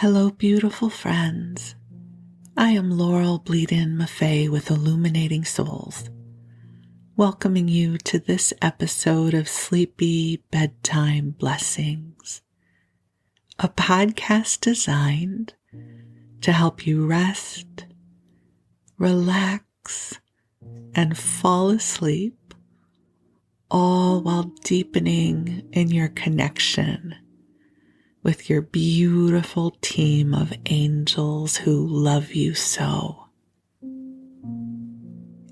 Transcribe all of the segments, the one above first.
Hello, beautiful friends. I am Bleadon-Maffei with Illuminating Souls, welcoming you to this episode of Sleepy Bedtime Blessings, a podcast designed to help you rest, relax, and fall asleep, all while deepening in your connection with your beautiful team of angels who love you so.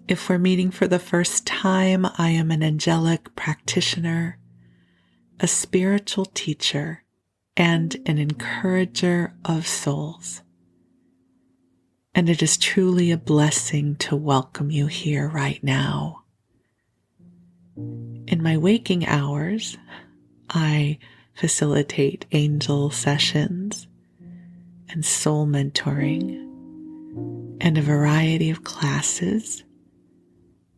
If we're meeting for the first time, I am an angelic practitioner, a spiritual teacher, and an encourager of souls. And it is truly a blessing to welcome you here right now. In my waking hours, I facilitate angel sessions and soul mentoring and a variety of classes.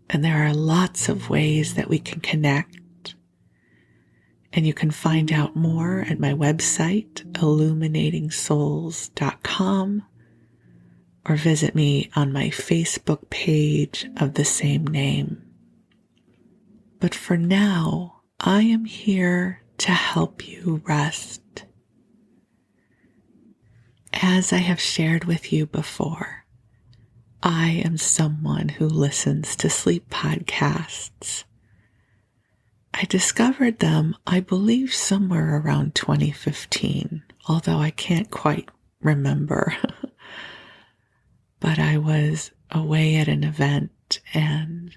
And there are lots of ways that we can connect. And you can find out more at my website, illuminatingsouls.com, or visit me on my Facebook page of the same name. But for now, I am here to help you rest. As I have shared with you before, I am someone who listens to sleep podcasts. I discovered them, I believe, somewhere around 2015, although I can't quite remember. But I was away at an event and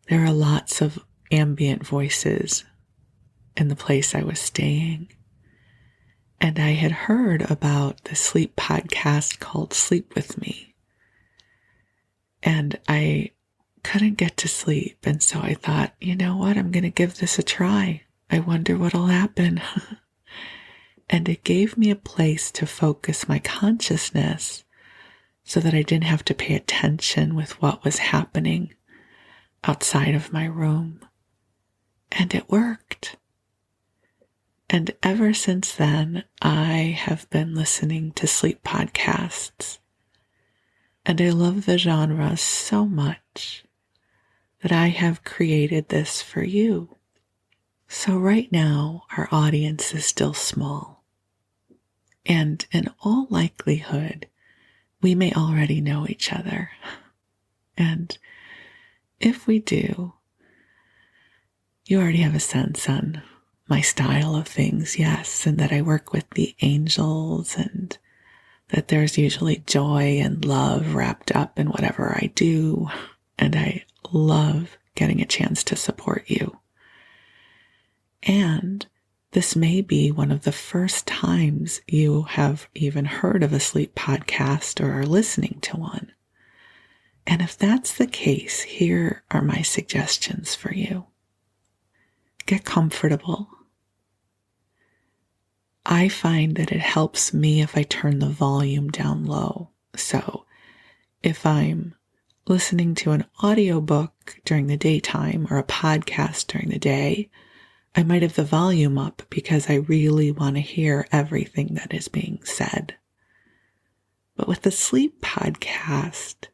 there are lots of ambient voices in the place I was staying. And I had heard about the sleep podcast called Sleep With Me. And I couldn't get to sleep. And so I thought, you know what? I'm going to give this a try. I wonder what'll happen. And it gave me a place to focus my consciousness so that I didn't have to pay attention with what was happening outside of my room. And it worked. And ever since then, I have been listening to sleep podcasts. And I love the genre so much that I have created this for you. So right now, our audience is still small. And in all likelihood, we may already know each other. And if we do, you already have a sense on my style of things, yes, and that I work with the angels and that there's usually joy and love wrapped up in whatever I do. And I love getting a chance to support you. And this may be one of the first times you have even heard of a sleep podcast or are listening to one. And if that's the case, here are my suggestions for you. Get comfortable. I find that it helps me if I turn the volume down low. So if I'm listening to an audiobook during the daytime or a podcast during the day, I might have the volume up because I really want to hear everything that is being said. But with the sleep podcast,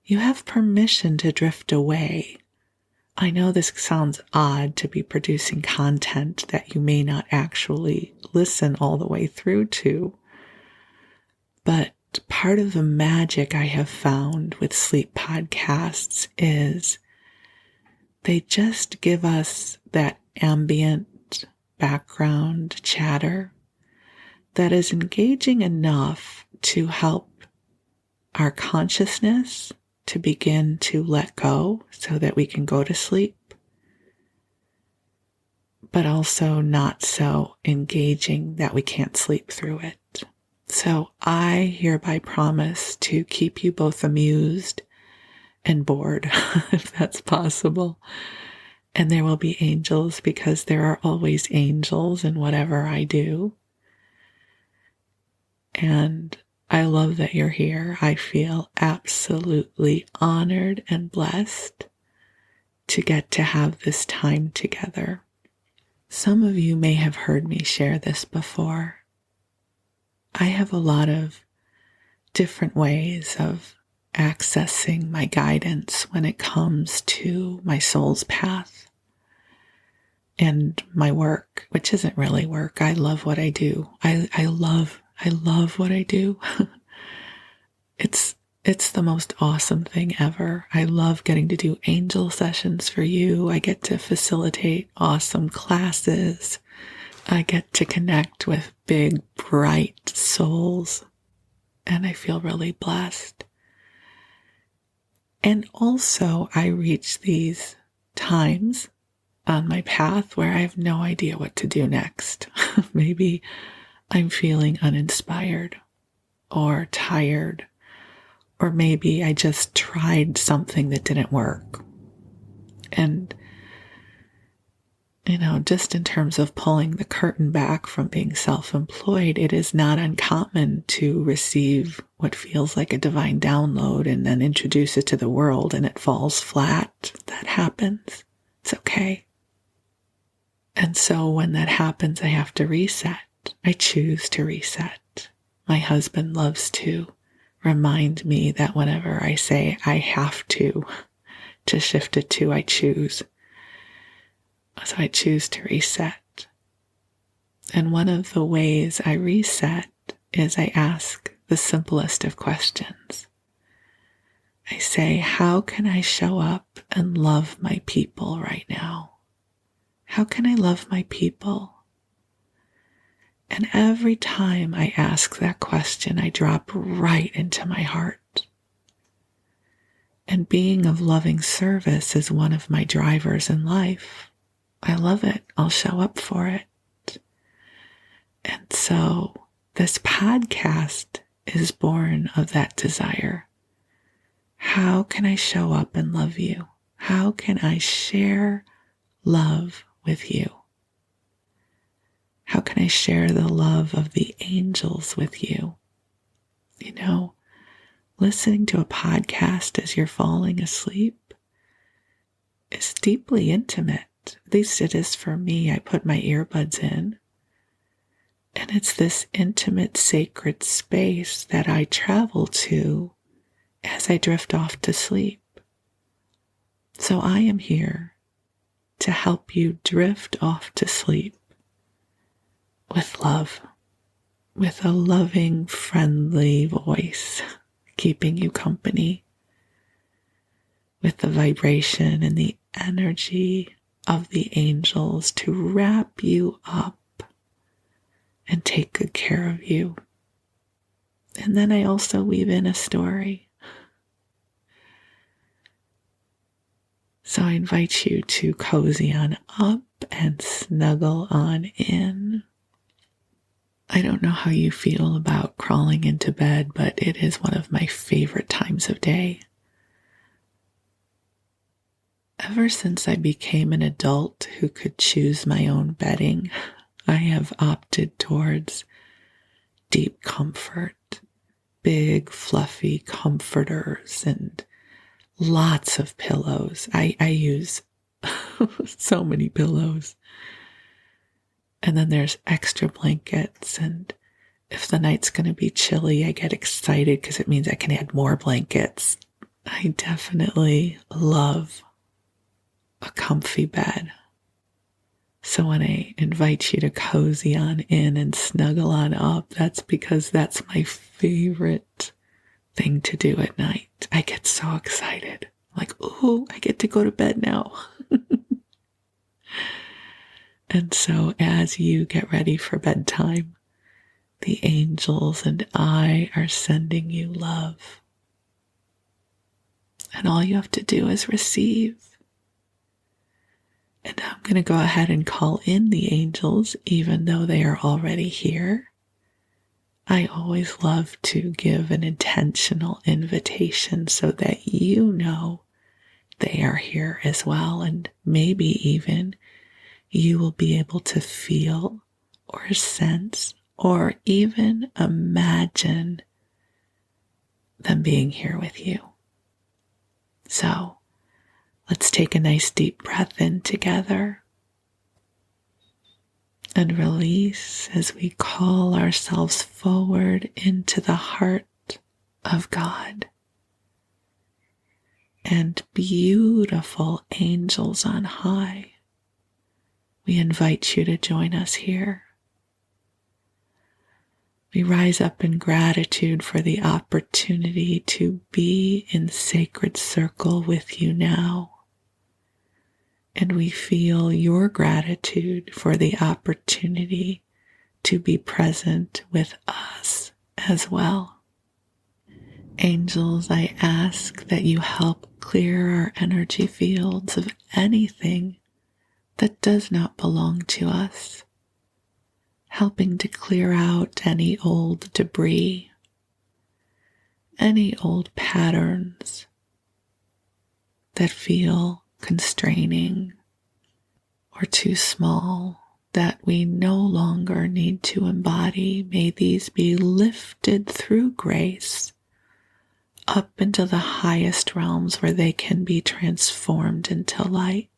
you have permission to drift away. I know this sounds odd to be producing content that you may not actually listen all the way through to, but part of the magic I have found with sleep podcasts is they just give us that ambient background chatter that is engaging enough to help our consciousness to begin to let go so that we can go to sleep, but also not so engaging that we can't sleep through it. So I hereby promise to keep you both amused and bored, if that's possible. And there will be angels because there are always angels in whatever I do. And I love that you're here. I feel absolutely honored and blessed to get to have this time together. Some of you may have heard me share this before. I have a lot of different ways of accessing my guidance when it comes to my soul's path and my work, which isn't really work. I love what I do. I love what I do. It's the most awesome thing ever. I love getting to do angel sessions for you. I get to facilitate awesome classes. I get to connect with big, bright souls. And I feel really blessed. And also, I reach these times on my path where I have no idea what to do next. Maybe I'm feeling uninspired or tired, or maybe I just tried something that didn't work. And, just in terms of pulling the curtain back from being self-employed, it is not uncommon to receive what feels like a divine download and then introduce it to the world and it falls flat. That happens. It's okay. And so when that happens, I have to reset. I choose to reset. My husband loves to remind me that whenever I say I have to shift it to I choose. So I choose to reset. And one of the ways I reset is I ask the simplest of questions. I say, how can I show up and love my people right now? How can I love my people? And every time I ask that question, I drop right into my heart. And being of loving service is one of my drivers in life. I love it. I'll show up for it. And so this podcast is born of that desire. How can I show up and love you? How can I share love with you? How can I share the love of the angels with you? Listening to a podcast as you're falling asleep is deeply intimate. At least it is for me. I put my earbuds in, and it's this intimate, sacred space that I travel to as I drift off to sleep. So I am here to help you drift off to sleep with love, with a loving, friendly voice, keeping you company, with the vibration and the energy of the angels to wrap you up and take good care of you. And then I also weave in a story. So I invite you to cozy on up and snuggle on in. I don't know how you feel about crawling into bed, but it is one of my favorite times of day. Ever since I became an adult who could choose my own bedding, I have opted towards deep comfort, big fluffy comforters, and lots of pillows. I use so many pillows. And then there's extra blankets, and if the night's going to be chilly, I get excited because it means I can add more blankets. I definitely love a comfy bed. So when I invite you to cozy on in and snuggle on up, that's because that's my favorite thing to do at night. I get so excited. Like, oh, I get to go to bed now. And so as you get ready for bedtime, the angels and I are sending you love. And all you have to do is receive. And I'm going to go ahead and call in the angels, even though they are already here. I always love to give an intentional invitation so that you know they are here as well. And maybe even you will be able to feel or sense or even imagine them being here with you. So let's take a nice deep breath in together and release as we call ourselves forward into the heart of God. And beautiful angels on high, we invite you to join us here. We rise up in gratitude for the opportunity to be in sacred circle with you now. And we feel your gratitude for the opportunity to be present with us as well. Angels, I ask that you help clear our energy fields of anything that does not belong to us, helping to clear out any old debris, any old patterns that feel constraining or too small that we no longer need to embody. May these be lifted through grace up into the highest realms where they can be transformed into light,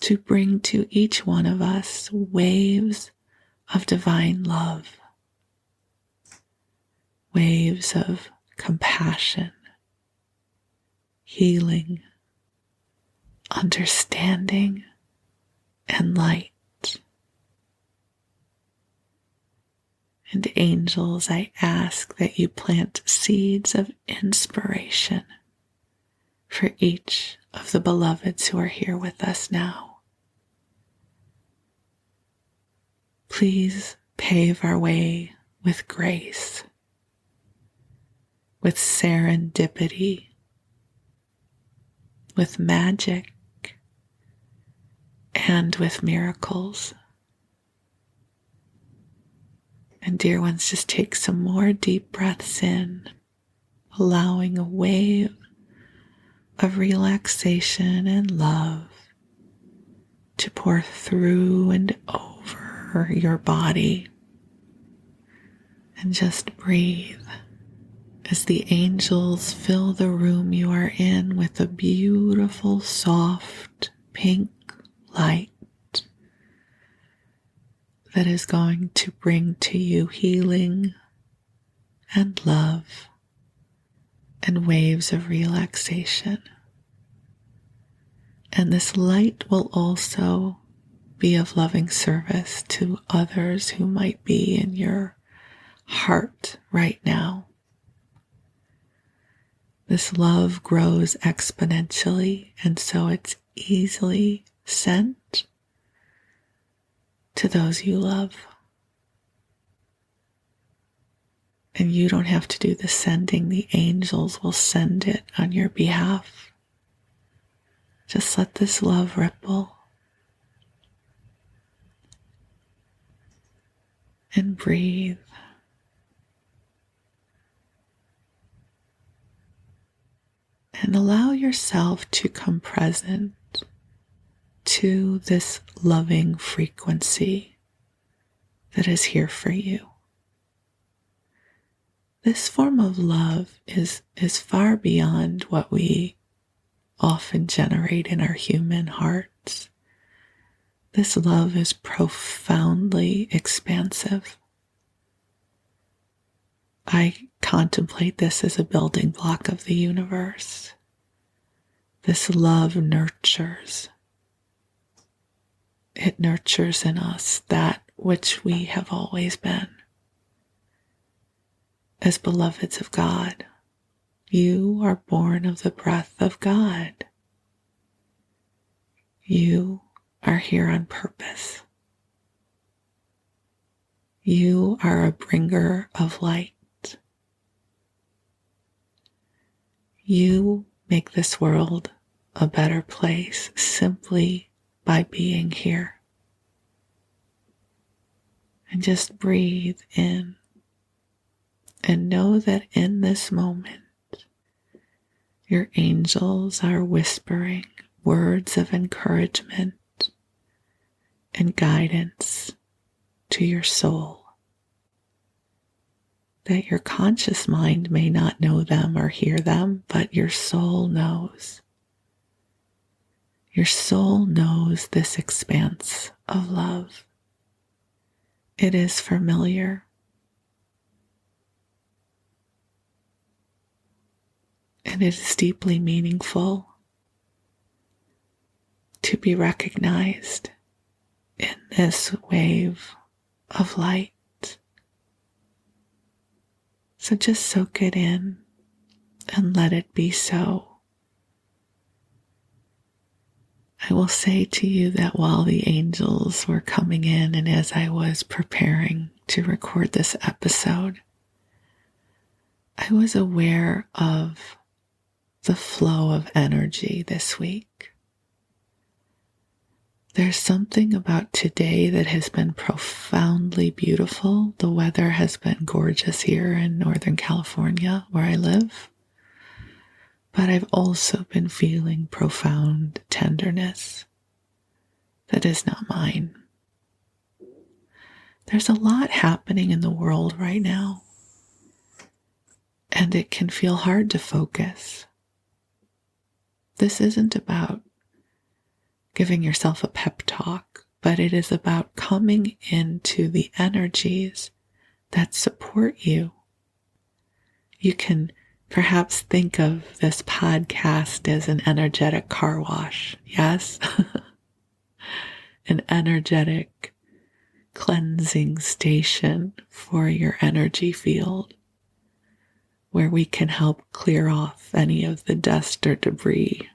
to bring to each one of us waves of divine love, waves of compassion, healing, understanding, and light. And angels, I ask that you plant seeds of inspiration for each of the beloveds who are here with us now. Please pave our way with grace, with serendipity, with magic, and with miracles. And dear ones, just take some more deep breaths in, allowing a wave of relaxation and love to pour through and over your body. And just breathe as the angels fill the room you are in with a beautiful, soft, pink light that is going to bring to you healing and love and waves of relaxation. And this light will also be of loving service to others who might be in your heart right now. This love grows exponentially, and so it's easily sent to those you love. And you don't have to do the sending. The angels will send it on your behalf. Just let this love ripple and breathe. And allow yourself to come present to this loving frequency that is here for you. This form of love is far beyond what we often generate in our human hearts. This love is profoundly expansive. I contemplate this as a building block of the universe. This love nurtures. It nurtures in us that which we have always been. As beloveds of God, you are born of the breath of God. You are here on purpose. You are a bringer of light. You make this world a better place simply by being here. And just breathe in and know that in this moment, your angels are whispering words of encouragement and guidance to your soul. That your conscious mind may not know them or hear them, but your soul knows. Your soul knows this expanse of love. It is familiar. And it is deeply meaningful to be recognized in this wave of light. So just soak it in and let it be so. I will say to you that while the angels were coming in and as I was preparing to record this episode, I was aware of the flow of energy this week. There's something about today that has been profoundly beautiful. The weather has been gorgeous here in Northern California, where I live. But I've also been feeling profound tenderness that is not mine. There's a lot happening in the world right now, and it can feel hard to focus. This isn't about giving yourself a pep talk, but it is about coming into the energies that support you. You can perhaps think of this podcast as an energetic car wash, yes? An energetic cleansing station for your energy field, where we can help clear off any of the dust or debris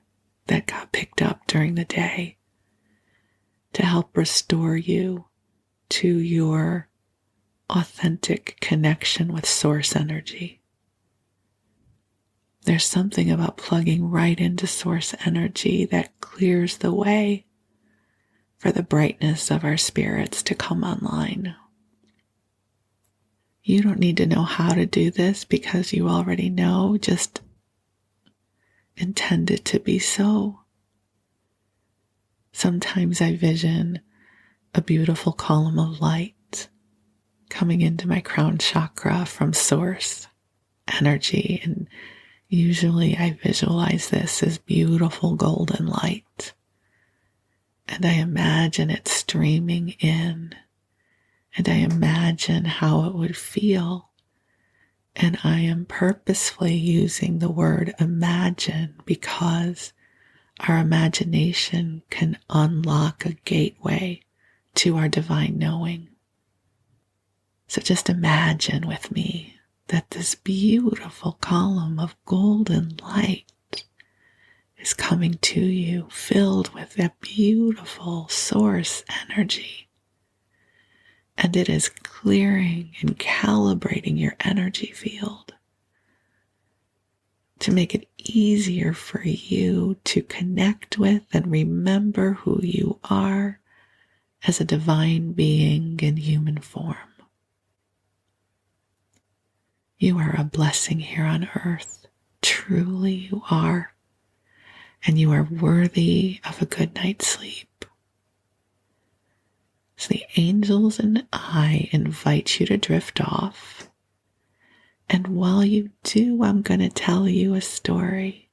that got picked up during the day to help restore you to your authentic connection with source energy. There's something about plugging right into source energy that clears the way for the brightness of our spirits to come online. You don't need to know how to do this because you already know, just intend it to be so. Sometimes I vision a beautiful column of light coming into my crown chakra from source energy, and usually I visualize this as beautiful golden light, and I imagine it streaming in, and I imagine how it would feel. And I am purposefully using the word imagine because our imagination can unlock a gateway to our divine knowing. So just imagine with me that this beautiful column of golden light is coming to you, filled with that beautiful source energy. And it is clearing and calibrating your energy field to make it easier for you to connect with and remember who you are as a divine being in human form. You are a blessing here on earth. Truly you are. And you are worthy of a good night's sleep. So the angels and I invite you to drift off. And while you do, I'm going to tell you a story.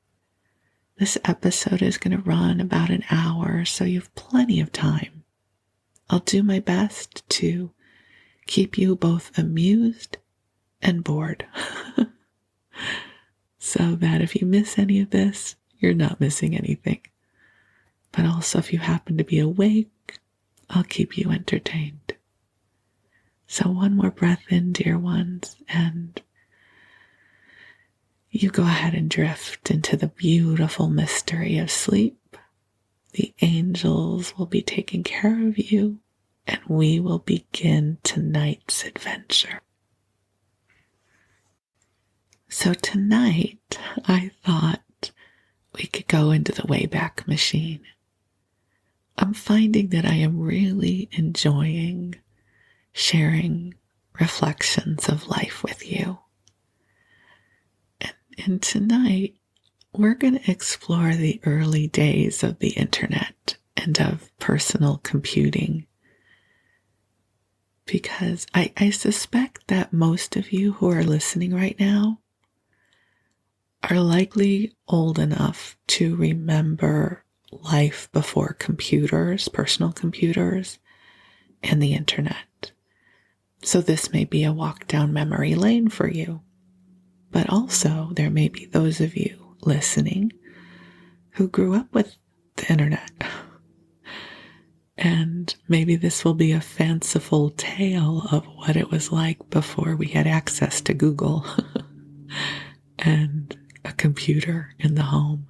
This episode is going to run about an hour, so you have plenty of time. I'll do my best to keep you both amused and bored. So that if you miss any of this, you're not missing anything. But also if you happen to be awake, I'll keep you entertained. So one more breath in, dear ones, and you go ahead and drift into the beautiful mystery of sleep. The angels will be taking care of you, and we will begin tonight's adventure. So tonight, I thought we could go into the Wayback Machine. I'm finding that I am really enjoying sharing reflections of life with you. And tonight, we're going to explore the early days of the internet and of personal computing. Because I suspect that most of you who are listening right now are likely old enough to remember life before computers, personal computers, and the internet. So this may be a walk down memory lane for you. But also, there may be those of you listening who grew up with the internet. And maybe this will be a fanciful tale of what it was like before we had access to Google and a computer in the home.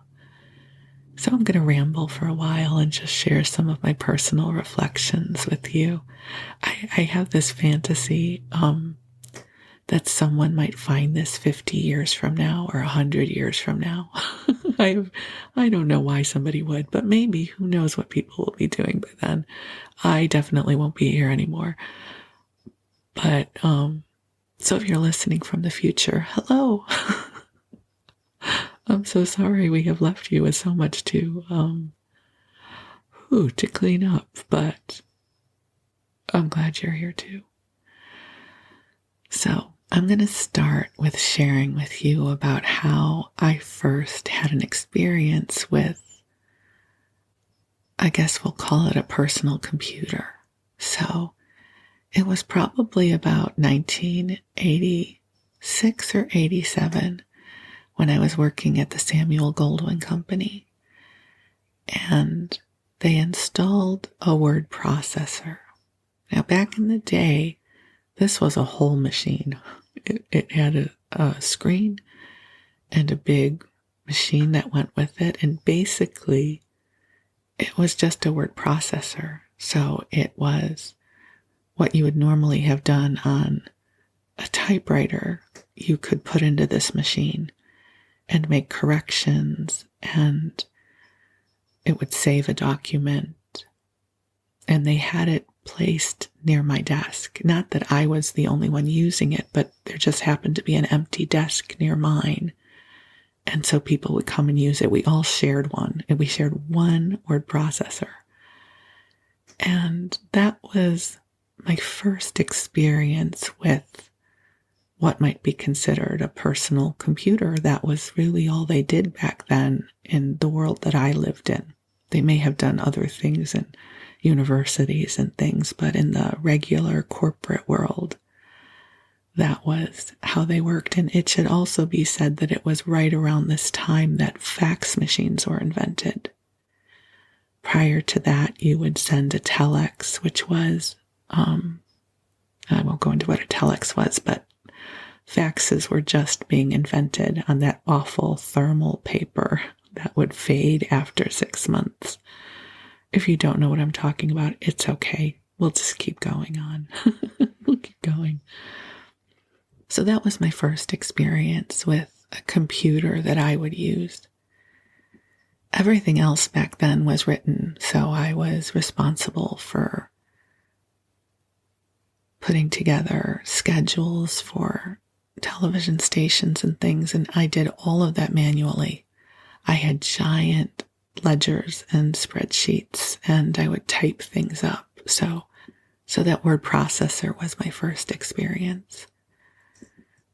So I'm going to ramble for a while and just share some of my personal reflections with you. I have this fantasy that someone might find this 50 years from now or 100 years from now. I don't know why somebody would, but maybe, who knows what people will be doing by then. I definitely won't be here anymore. But, so if you're listening from the future, hello. I'm so sorry we have left you with so much to clean up, but I'm glad you're here too. So I'm going to start with sharing with you about how I first had an experience with, I guess we'll call it a personal computer. So it was probably about 1986 or 87 when I was working at the Samuel Goldwyn Company. And they installed a word processor. Now, back in the day, this was a whole machine. It had a screen and a big machine that went with it. And basically, it was just a word processor. So it was what you would normally have done on a typewriter, you could put into this machine and make corrections, and it would save a document. And they had it placed near my desk. Not that I was the only one using it, but there just happened to be an empty desk near mine. And so people would come and use it. We all shared one, and we shared one word processor. And that was my first experience with what might be considered a personal computer. That was really all they did back then in the world that I lived in. They may have done other things in universities and things, but in the regular corporate world, that was how they worked. And it should also be said that it was right around this time that fax machines were invented. Prior to that, you would send a telex, which was, I won't go into what a telex was, but faxes were just being invented on that awful thermal paper that would fade after 6 months. If you don't know what I'm talking about, it's okay. We'll just keep going on. We'll keep going. So that was my first experience with a computer that I would use. Everything else back then was written, so I was responsible for putting together schedules for television stations and things, and I did all of that manually. I had giant ledgers and spreadsheets, and I would type things up. So that word processor was my first experience.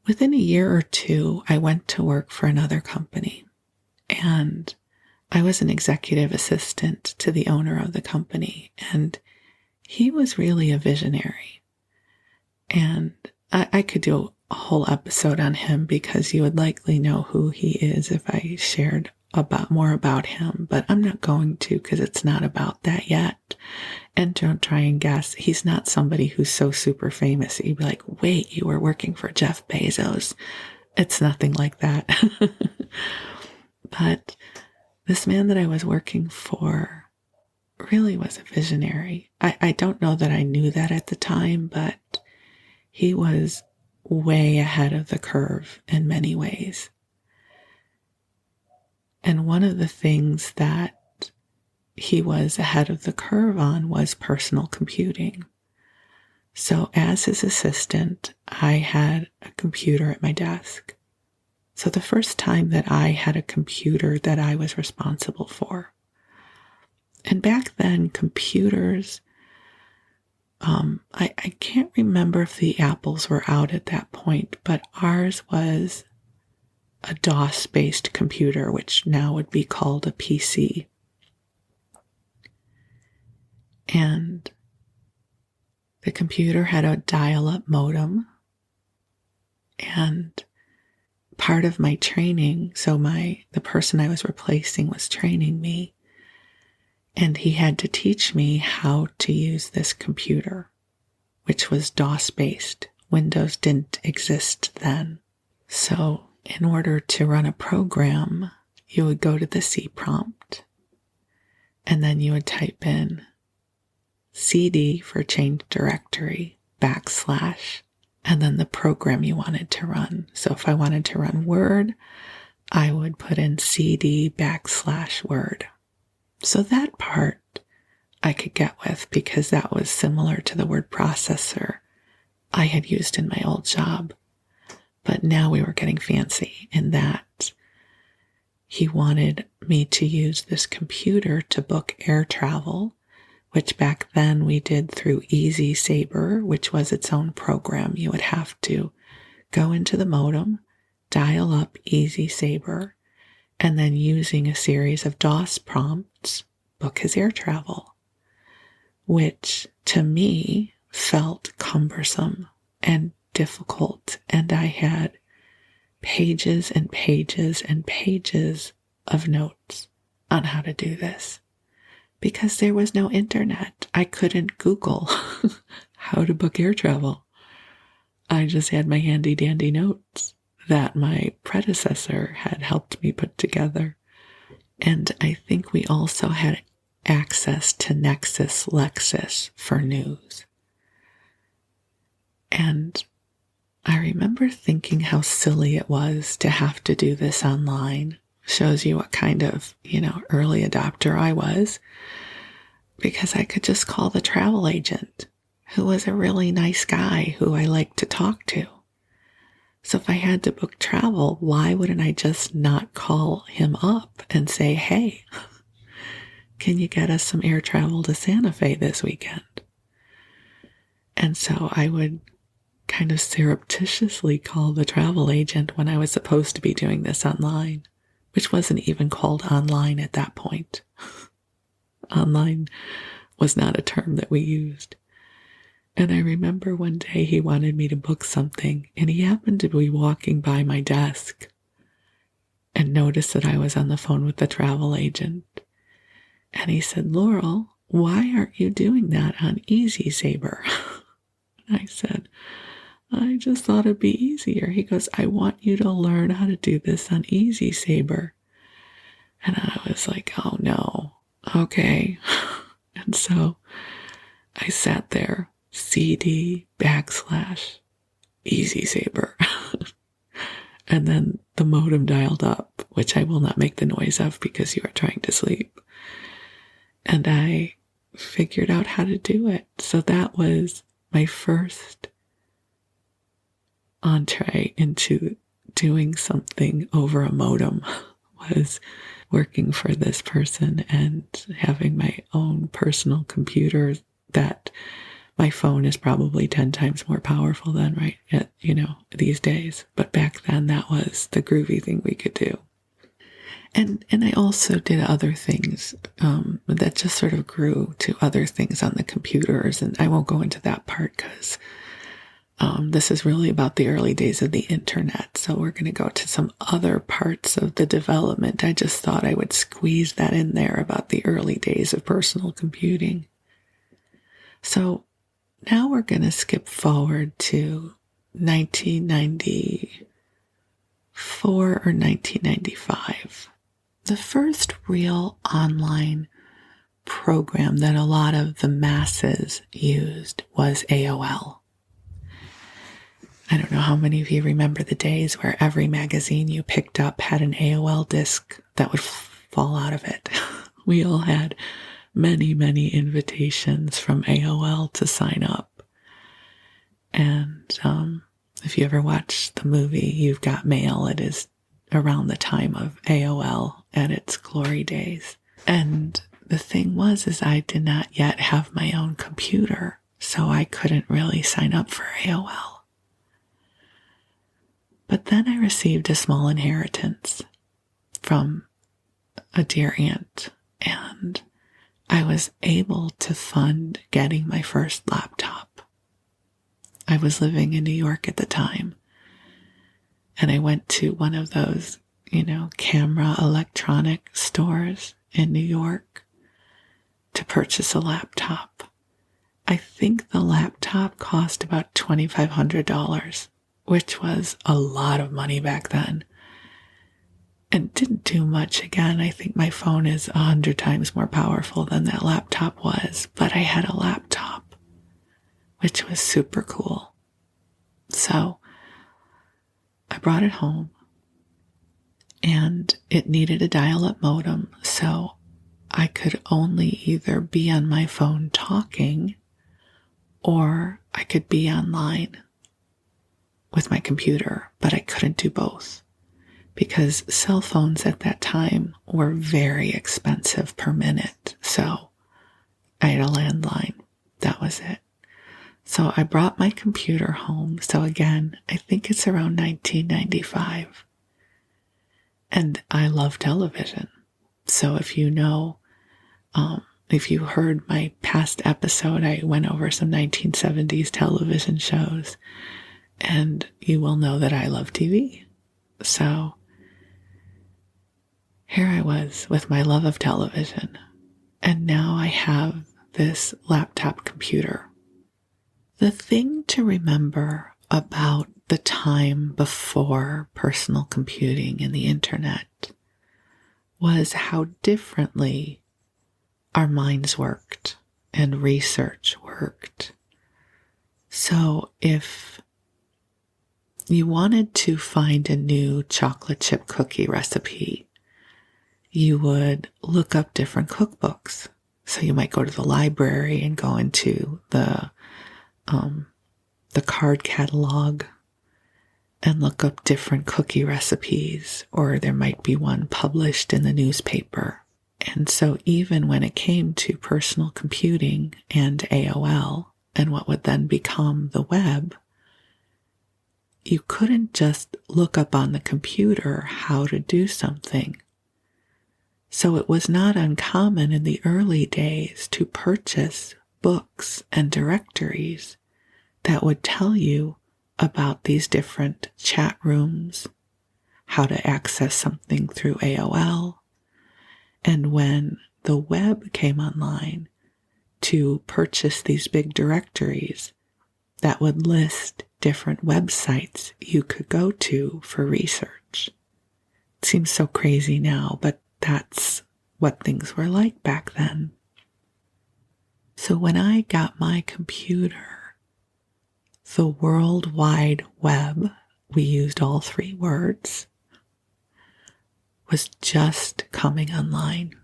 Within a year or two, I went to work for another company, and I was an executive assistant to the owner of the company, and he was really a visionary. And I could do a whole episode on him because you would likely know who he is if I shared more about him, but I'm not going to because it's not about that yet. And don't try and guess. He's not somebody who's so super famous that you'd be like, wait, you were working for Jeff Bezos. It's nothing like that. But this man that I was working for really was a visionary. I don't know that I knew that at the time, but he was way ahead of the curve in many ways. And one of the things that he was ahead of the curve on was personal computing. So as his assistant, I had a computer at my desk. So the first time that I had a computer that I was responsible for. And back then, computers, I can't remember if the Apples were out at that point, but ours was a DOS-based computer, which now would be called a PC. And the computer had a dial-up modem. And part of my training, so the person I was replacing was training me, and he had to teach me how to use this computer, which was DOS-based. Windows didn't exist then. So in order to run a program, you would go to the C prompt, and then you would type in CD for change directory, /, and then the program you wanted to run. So if I wanted to run Word, I would put in CD /Word. So that part I could get with because that was similar to the word processor I had used in my old job. But now we were getting fancy in that he wanted me to use this computer to book air travel, which back then we did through Easy Saber, which was its own program. You would have to go into the modem, dial up Easy Saber, and then using a series of DOS prompts, book his air travel, which to me felt cumbersome and difficult. And I had pages and pages and pages of notes on how to do this. Because there was no internet. I couldn't Google how to book air travel. I just had my handy dandy notes that my predecessor had helped me put together. And I think we also had access to Nexus Lexis for news. And I remember thinking how silly it was to have to do this online. Shows you what kind of, early adopter I was. Because I could just call the travel agent, who was a really nice guy who I liked to talk to. So if I had to book travel, why wouldn't I just not call him up and say, hey, can you get us some air travel to Santa Fe this weekend? And so I would kind of surreptitiously call the travel agent when I was supposed to be doing this online, which wasn't even called online at that point. Online was not a term that we used. And I remember one day he wanted me to book something, and he happened to be walking by my desk and noticed that I was on the phone with the travel agent. And he said, Laurel, why aren't you doing that on Easy Saber? And I said, I just thought it'd be easier. He goes, I want you to learn how to do this on Easy Saber. And I was like, oh no, okay. And so I sat there, CD / Easy Saber. And then the modem dialed up, which I will not make the noise of because you are trying to sleep. And I figured out how to do it. So that was my first entree into doing something over a modem, was working for this person and having my own personal computer that my phone is probably 10 times more powerful than these days. But back then that was the groovy thing we could do. And I also did other things that just sort of grew to other things on the computers. And I won't go into that part because this is really about the early days of the internet. So we're going to go to some other parts of the development. I just thought I would squeeze that in there about the early days of personal computing. So now we're going to skip forward to 1994 or 1995. The first real online program that a lot of the masses used was AOL. I don't know how many of you remember the days where every magazine you picked up had an AOL disc that would fall out of it. We all had many, many invitations from AOL to sign up. And if you ever watch the movie You've Got Mail, it is around the time of AOL at its glory days. And the thing is I did not yet have my own computer, so I couldn't really sign up for AOL. But then I received a small inheritance from a dear aunt, and I was able to fund getting my first laptop. I was living in New York at the time, and I went to one of those, camera electronic stores in New York to purchase a laptop. I think the laptop cost about $2,500, which was a lot of money back then. And didn't do much. Again, I think my phone is 100 times more powerful than that laptop was, but I had a laptop, which was super cool. So I brought it home, and it needed a dial-up modem, so I could only either be on my phone talking, or I could be online with my computer, but I couldn't do both because cell phones at that time were very expensive per minute. So I had a landline. That was it. So I brought my computer home. So again, I think it's around 1995. And I love television. So if you know, if you heard my past episode, I went over some 1970s television shows, and you will know that I love TV. So here I was with my love of television, and now I have this laptop computer. The thing to remember about the time before personal computing and the internet was how differently our minds worked and research worked. So if you wanted to find a new chocolate chip cookie recipe, you would look up different cookbooks. So you might go to the library and go into the card catalog and look up different cookie recipes, or there might be one published in the newspaper. And so even when it came to personal computing and AOL and what would then become the web, you couldn't just look up on the computer how to do something. So it was not uncommon in the early days to purchase books and directories that would tell you about these different chat rooms, how to access something through AOL, and when the web came online, to purchase these big directories that would list different websites you could go to for research. It seems so crazy now, but that's what things were like back then. So when I got my computer, the World Wide Web, we used all three words, was just coming online.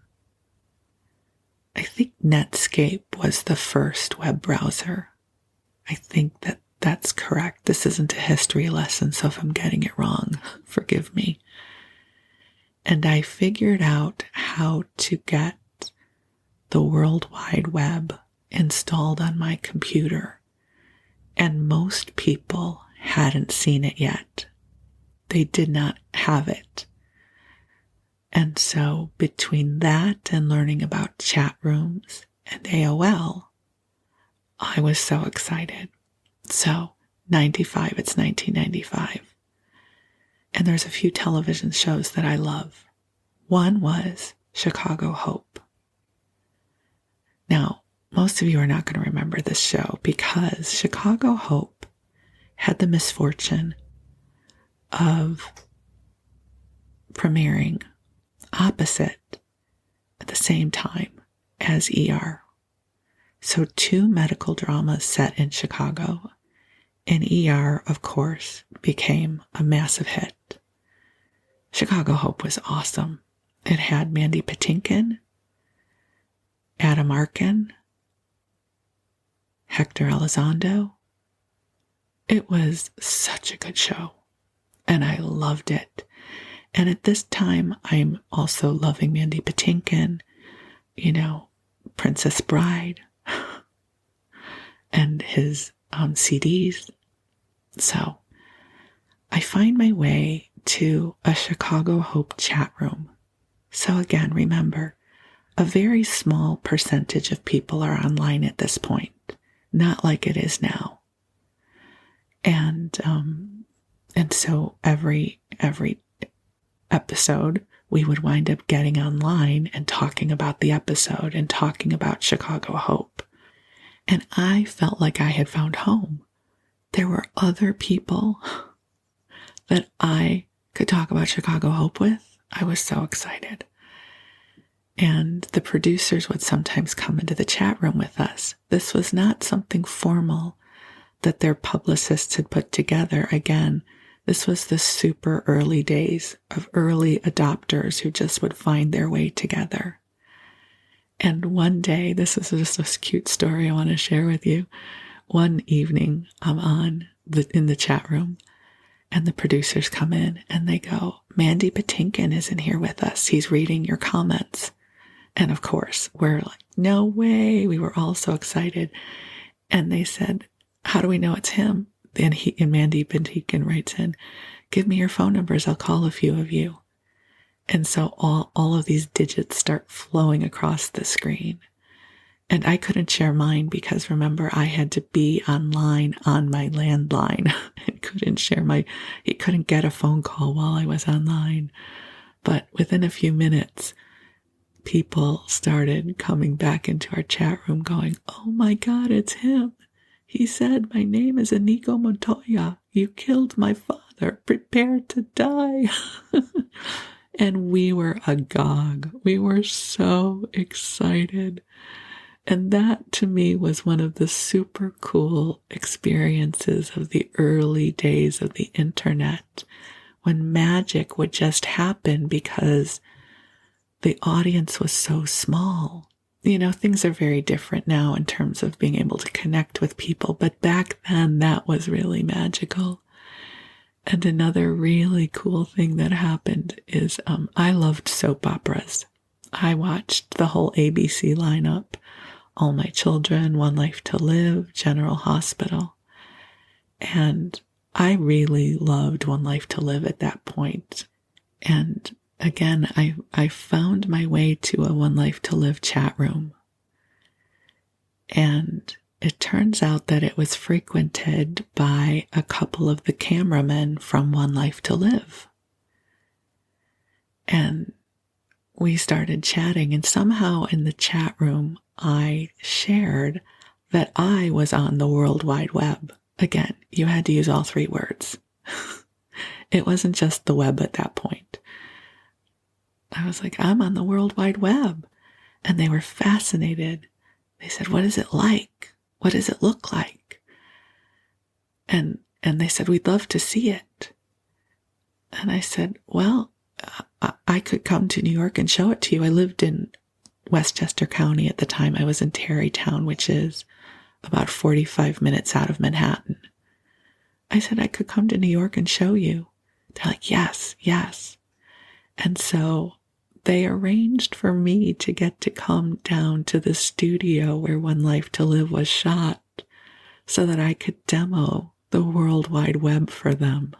I think Netscape was the first web browser. I think that's correct. This isn't a history lesson, so if I'm getting it wrong, forgive me. And I figured out how to get the World Wide Web installed on my computer. And most people hadn't seen it yet. They did not have it. And so between that and learning about chat rooms and AOL, I was so excited. So 95, it's 1995. And there's a few television shows that I love. One was Chicago Hope. Now, most of you are not going to remember this show because Chicago Hope had the misfortune of premiering opposite at the same time as ER. So two medical dramas set in Chicago, and ER, of course, became a massive hit. Chicago Hope was awesome. It had Mandy Patinkin, Adam Arkin, Hector Elizondo. It was such a good show, and I loved it. And at this time, I'm also loving Mandy Patinkin, Princess Bride, and his CDs. So I find my way to a Chicago Hope chat room. So again, remember, a very small percentage of people are online at this point, not like it is now. And so every episode, we would wind up getting online and talking about the episode and talking about Chicago Hope. And I felt like I had found home. There were other people that I could talk about Chicago Hope with. I was so excited. And the producers would sometimes come into the chat room with us. This was not something formal that their publicists had put together. Again, this was the super early days of early adopters who just would find their way together. And one day, this is just a cute story I want to share with you. One evening, I'm in the chat room, and the producers come in and they go, Mandy Patinkin is in here with us. He's reading your comments. And of course, we're like, no way. We were all so excited. And they said, how do we know it's him? And Mandy Patinkin writes in, give me your phone numbers. I'll call a few of you. And so all of these digits start flowing across the screen. And I couldn't share mine because, remember, I had to be online on my landline and he couldn't get a phone call while I was online. But within a few minutes, people started coming back into our chat room going, oh my God, it's him. He said, my name is Inigo Montoya. You killed my father. Prepare to die. And we were agog. We were so excited. And that, to me, was one of the super cool experiences of the early days of the internet, when magic would just happen because the audience was so small. You know, things are very different now in terms of being able to connect with people, but back then that was really magical. And another really cool thing that happened is I loved soap operas. I watched the whole ABC lineup, All My Children, One Life to Live, General Hospital. And I really loved One Life to Live at that point. And again, I found my way to a One Life to Live chat room. And it turns out that it was frequented by a couple of the cameramen from One Life to Live. And we started chatting, and somehow in the chat room, I shared that I was on the World Wide Web. Again, you had to use all three words. It wasn't just the web at that point. I was like, I'm on the World Wide Web. And they were fascinated. They said, what is it like? What does it look like? And they said, we'd love to see it. And I said, well, I could come to New York and show it to you. I lived in Westchester County at the time. I was in Tarrytown, which is about 45 minutes out of Manhattan. I said, I could come to New York and show you. They're like, yes, yes. And so they arranged for me to get to come down to the studio where One Life to Live was shot so that I could demo the World Wide Web for them.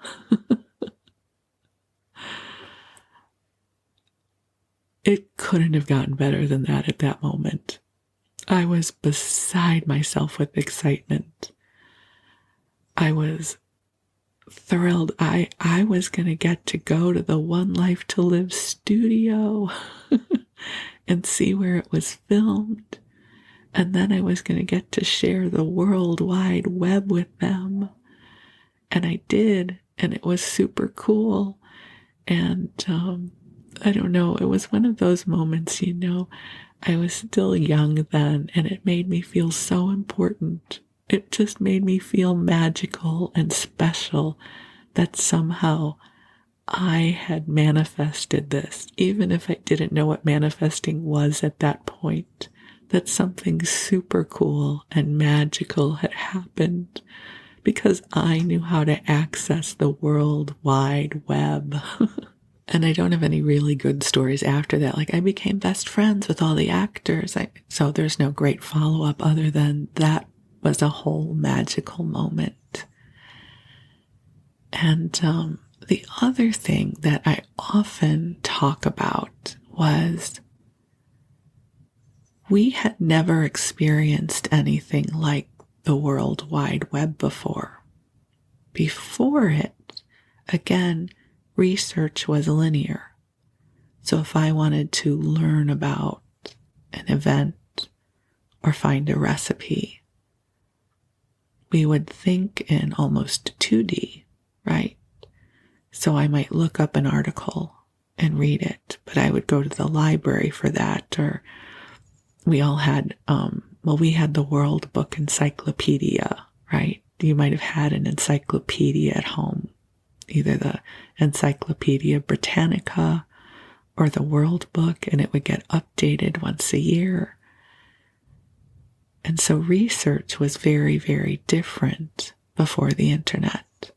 It couldn't have gotten better than that at that moment. I was beside myself with excitement. I was thrilled. I was going to get to go to the One Life to Live studio and see where it was filmed. And then I was going to get to share the World Wide Web with them. And I did. And it was super cool. And I don't know, it was one of those moments, you know, I was still young then, and it made me feel so important. It just made me feel magical and special that somehow I had manifested this, even if I didn't know what manifesting was at that point, that something super cool and magical had happened because I knew how to access the World Wide Web. And I don't have any really good stories after that. Like, I became best friends with all the actors. So there's no great follow-up other than that was a whole magical moment. And the other thing that I often talk about was we had never experienced anything like the World Wide Web before. Before it, again, research was linear. So if I wanted to learn about an event or find a recipe, we would think in almost 2D, right? So I might look up an article and read it, but I would go to the library for that. Or we all had, we had the World Book Encyclopedia, right? You might have had an encyclopedia at home, either the Encyclopedia Britannica or the World Book, and it would get updated once a year. And so research was very, very different before the internet.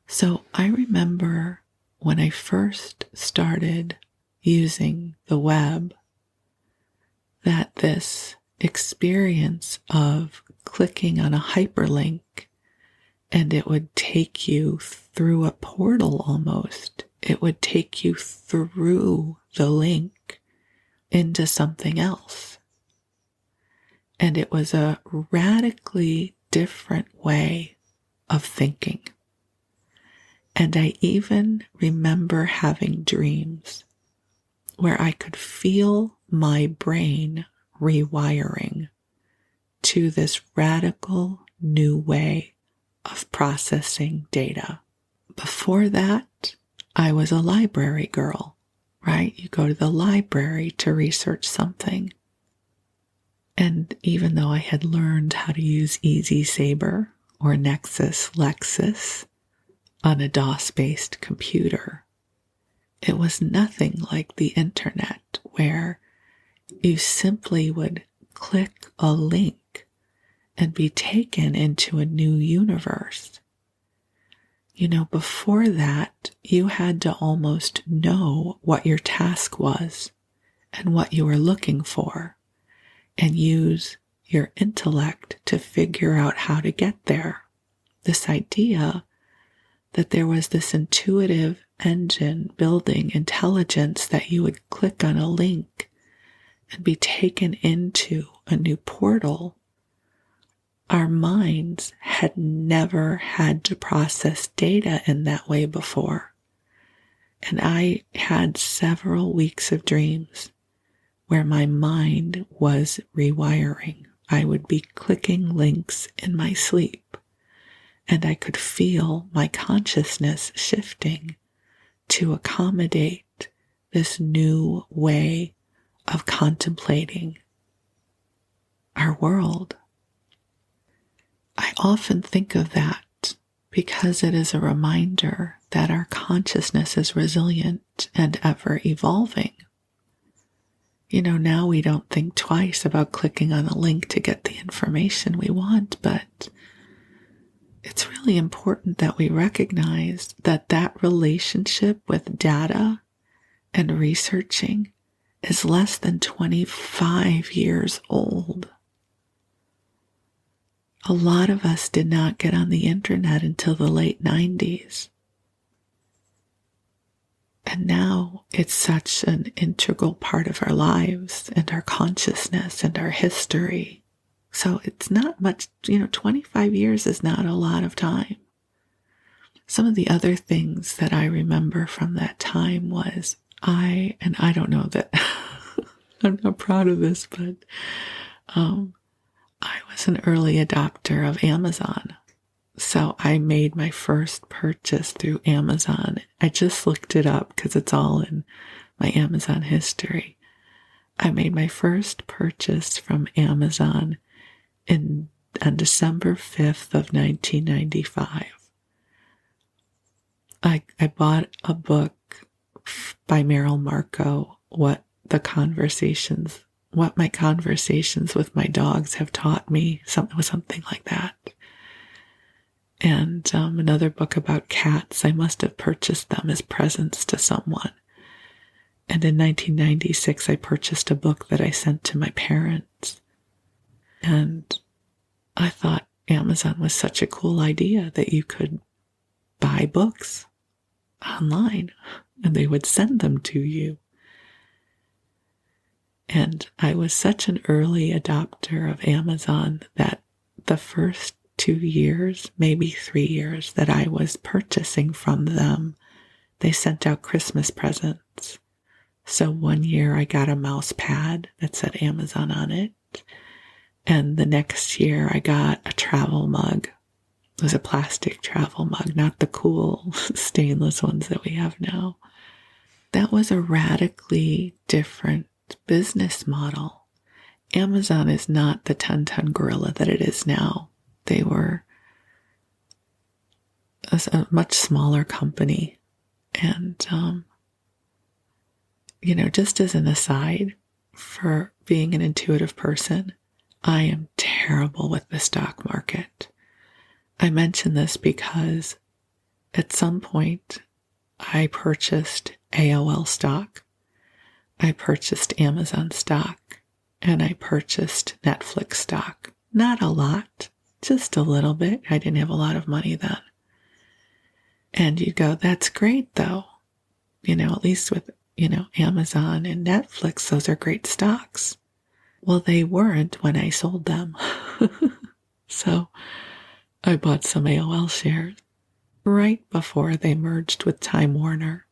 So I remember when I first started using the web, that this experience of clicking on a hyperlink and it would take you through a portal almost. It would take you through the link into something else. And it was a radically different way of thinking. And I even remember having dreams where I could feel my brain rewiring to this radical new way of processing data. Before that, I was a library girl, right? You go to the library to research something. And even though I had learned how to use Easy Saber or Nexus Lexis on a DOS-based computer, it was nothing like the internet, where you simply would click a link and be taken into a new universe. You know, before that, you had to almost know what your task was and what you were looking for, and use your intellect to figure out how to get there. This idea that there was this intuitive engine building intelligence that you would click on a link and be taken into a new portal. Our minds had never had to process data in that way before. And I had several weeks of dreams where my mind was rewiring. I would be clicking links in my sleep, and I could feel my consciousness shifting to accommodate this new way of contemplating our world. I often think of that because it is a reminder that our consciousness is resilient and ever evolving. You know, now we don't think twice about clicking on a link to get the information we want, but it's really important that we recognize that that relationship with data and researching is less than 25 years old. A lot of us did not get on the internet until the late 90s. And now it's such an integral part of our lives and our consciousness and our history. So it's not much, 25 years is not a lot of time. Some of the other things that I remember from that time was I don't know that I'm not proud of this, but I was an early adopter of Amazon. So I made my first purchase through Amazon. I just looked it up because it's all in my Amazon history. I made my first purchase from Amazon on December 5th of 1995. I bought a book by Meryl Marco, what my conversations with my dogs have taught me. Something like that. And another book about cats. I must have purchased them as presents to someone. And in 1996, I purchased a book that I sent to my parents. And I thought Amazon was such a cool idea that you could buy books online and they would send them to you. And I was such an early adopter of Amazon that the first 2 years, maybe 3 years that I was purchasing from them, they sent out Christmas presents. So one year I got a mouse pad that said Amazon on it. And the next year I got a travel mug. It was a plastic travel mug, not the cool stainless ones that we have now. That was a radically different business model. Amazon is not the 10-ton gorilla that it is now. They were a much smaller company. And, just as an aside, for being an intuitive person, I am terrible with the stock market. I mention this because at some point I purchased AOL stock, I purchased Amazon stock, and I purchased Netflix stock. Not a lot, just a little bit. I didn't have a lot of money then. And you go, that's great though. At least with, Amazon and Netflix, those are great stocks. Well, they weren't when I sold them. So I bought some AOL shares right before they merged with Time Warner,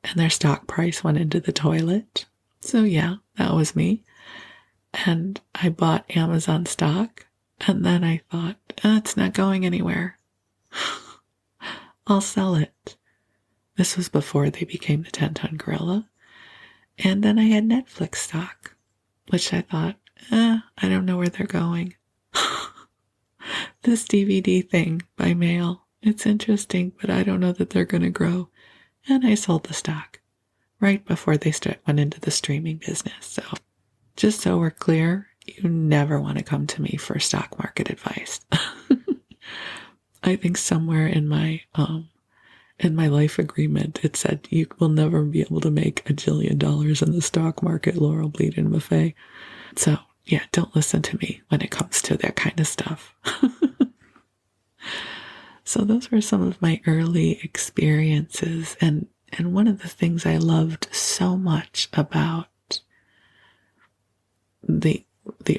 and their stock price went into the toilet. So yeah, that was me. And I bought Amazon stock, and then I thought, it's not going anywhere. I'll sell it. This was before they became the 10-ton gorilla. And then I had Netflix stock, which I thought, I don't know where they're going. This DVD thing by mail, it's interesting, but I don't know that they're going to grow. And I sold the stock right before they went into the streaming business. So just so we're clear, you never want to come to me for stock market advice. I think somewhere in my life agreement, it said you will never be able to make $1 jillion in the stock market, Laurel Bleadon-Maffei. So yeah, don't listen to me when it comes to that kind of stuff. So those were some of my early experiences. And one of the things I loved so much about the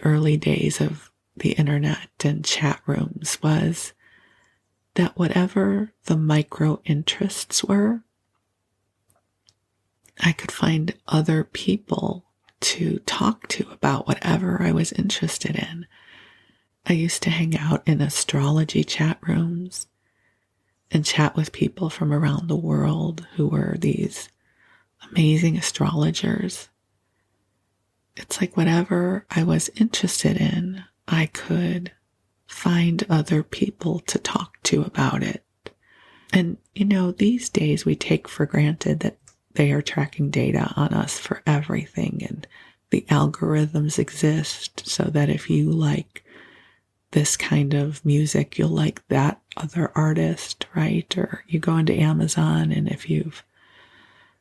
early days of the internet and chat rooms was that whatever the micro interests were, I could find other people to talk to about whatever I was interested in. I used to hang out in astrology chat rooms and chat with people from around the world who were these amazing astrologers. It's like whatever I was interested in, I could find other people to talk to about it. And, these days we take for granted that they are tracking data on us for everything, and the algorithms exist so that if you like this kind of music, you'll like that other artist, right? Or you go into Amazon, and if you've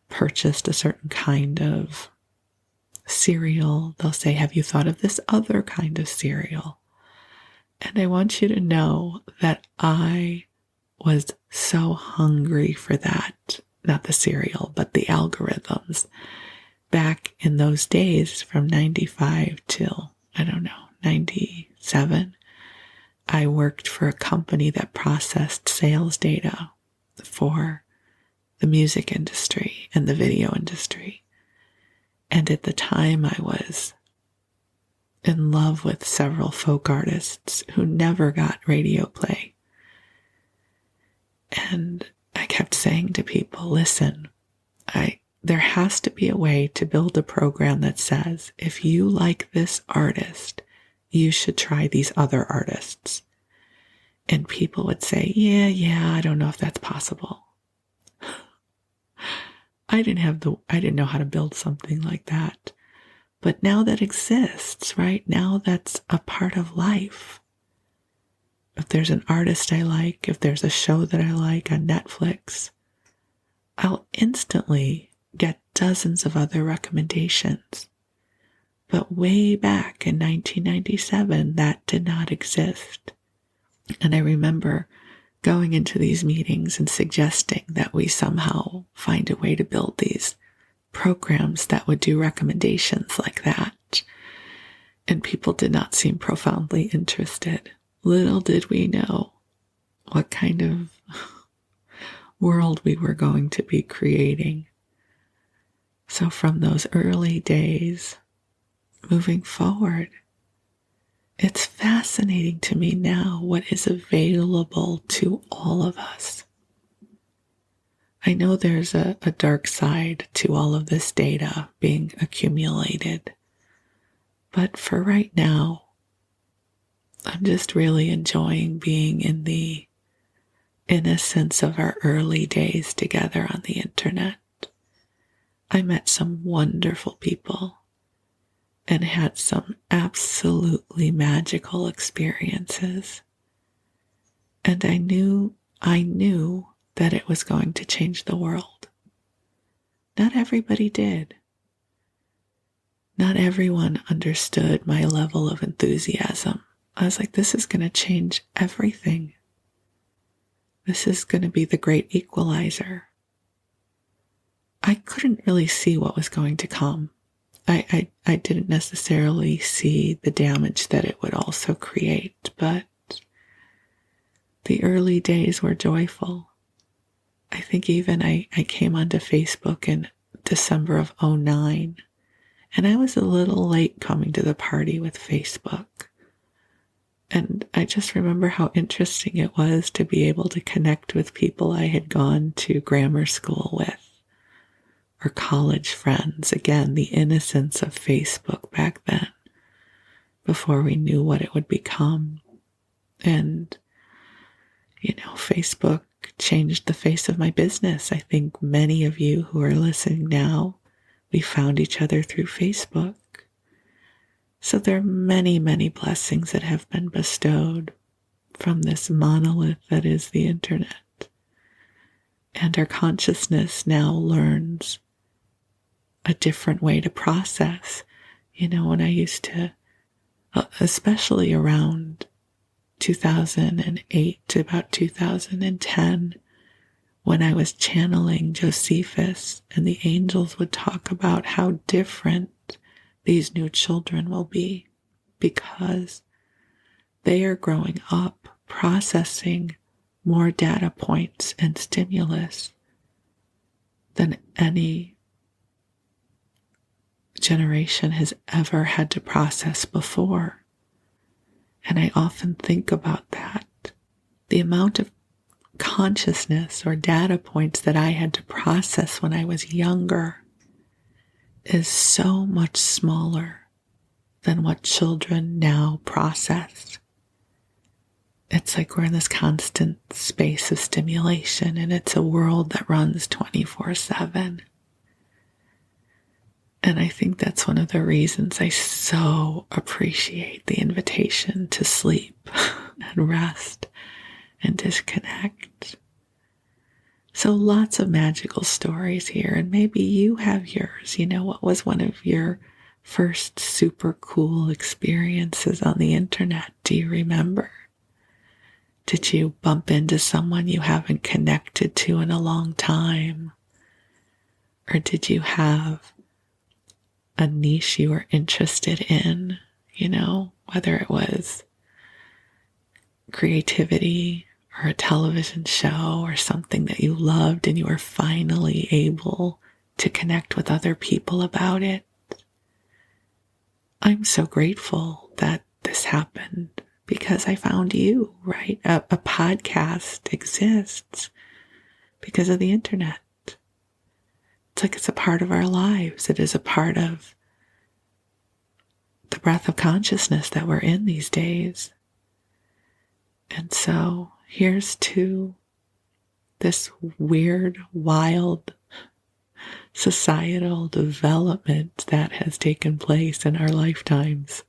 purchased a certain kind of cereal, they'll say, have you thought of this other kind of cereal? And I want you to know that I was so hungry for that, not the cereal, but the algorithms. Back in those days, from 95 till, 97, I worked for a company that processed sales data for the music industry and the video industry. And at the time, I was in love with several folk artists who never got radio play. And I kept saying to people, listen, there has to be a way to build a program that says, if you like this artist, you should try these other artists. And people would say, yeah, I don't know if that's possible. I didn't know how to build something like that. But now that exists, right? Now that's a part of life. If there's an artist I like, if there's a show that I like on Netflix, I'll instantly get dozens of other recommendations. But way back in 1997, that did not exist. And I remember going into these meetings and suggesting that we somehow find a way to build these programs that would do recommendations like that, and people did not seem profoundly interested. Little did we know what kind of world we were going to be creating. So from those early days, moving forward, it's fascinating to me now what is available to all of us. I know there's a dark side to all of this data being accumulated, but for right now, I'm just really enjoying being in the innocence of our early days together on the internet. I met some wonderful people and had some absolutely magical experiences. And I knew that it was going to change the world. Not everybody did. Not everyone understood my level of enthusiasm. I was like, this is going to change everything. This is going to be the great equalizer. I couldn't really see what was going to come. I didn't necessarily see the damage that it would also create, but the early days were joyful. I think even I came onto Facebook in December of 2009, and I was a little late coming to the party with Facebook. And I just remember how interesting it was to be able to connect with people I had gone to grammar school with, or college friends. Again, the innocence of Facebook back then, before we knew what it would become. And, Facebook changed the face of my business. I think many of you who are listening now, we found each other through Facebook. So there are many, many blessings that have been bestowed from this monolith that is the internet. And our consciousness now learns a different way to process. When I used to, especially around 2008 to about 2010, when I was channeling Josephus, and the angels would talk about how different these new children will be, because they are growing up processing more data points and stimulus than any generation has ever had to process before. And I often think about that. The amount of consciousness or data points that I had to process when I was younger is so much smaller than what children now process. It's like we're in this constant space of stimulation, and it's a world that runs 24/7. And I think that's one of the reasons I so appreciate the invitation to sleep and rest and disconnect. So lots of magical stories here, and maybe you have yours. What was one of your first super cool experiences on the internet? Do you remember? Did you bump into someone you haven't connected to in a long time? Or did you have a niche you were interested in, whether it was creativity or a television show or something that you loved and you were finally able to connect with other people about it. I'm so grateful that this happened because I found you, right? A podcast exists because of the internet. It's like it's a part of our lives. It is a part of the breath of consciousness that we're in these days. And so here's to this weird, wild societal development that has taken place in our lifetimes.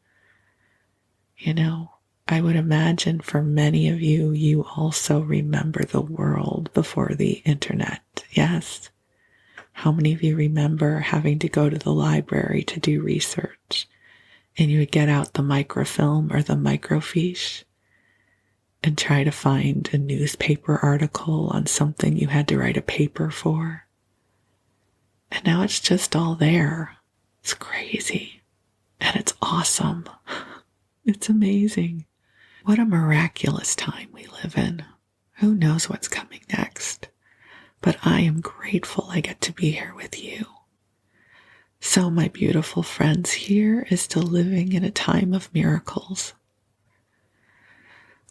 I would imagine for many of you, you also remember the world before the internet. Yes? How many of you remember having to go to the library to do research, and you would get out the microfilm or the microfiche and try to find a newspaper article on something you had to write a paper for? And now it's just all there. It's crazy. And it's awesome. It's amazing. What a miraculous time we live in. Who knows what's coming next? But I am grateful I get to be here with you. So, my beautiful friends, here is to living in a time of miracles,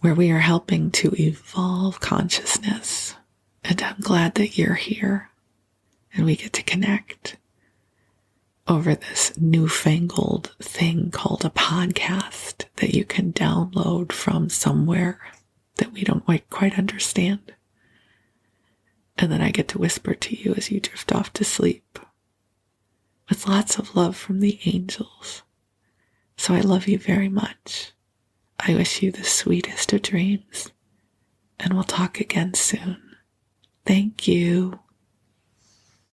where we are helping to evolve consciousness. And I'm glad that you're here and we get to connect over this newfangled thing called a podcast that you can download from somewhere that we don't quite understand. And then I get to whisper to you as you drift off to sleep with lots of love from the angels. So I love you very much. I wish you the sweetest of dreams, and we'll talk again soon. Thank you.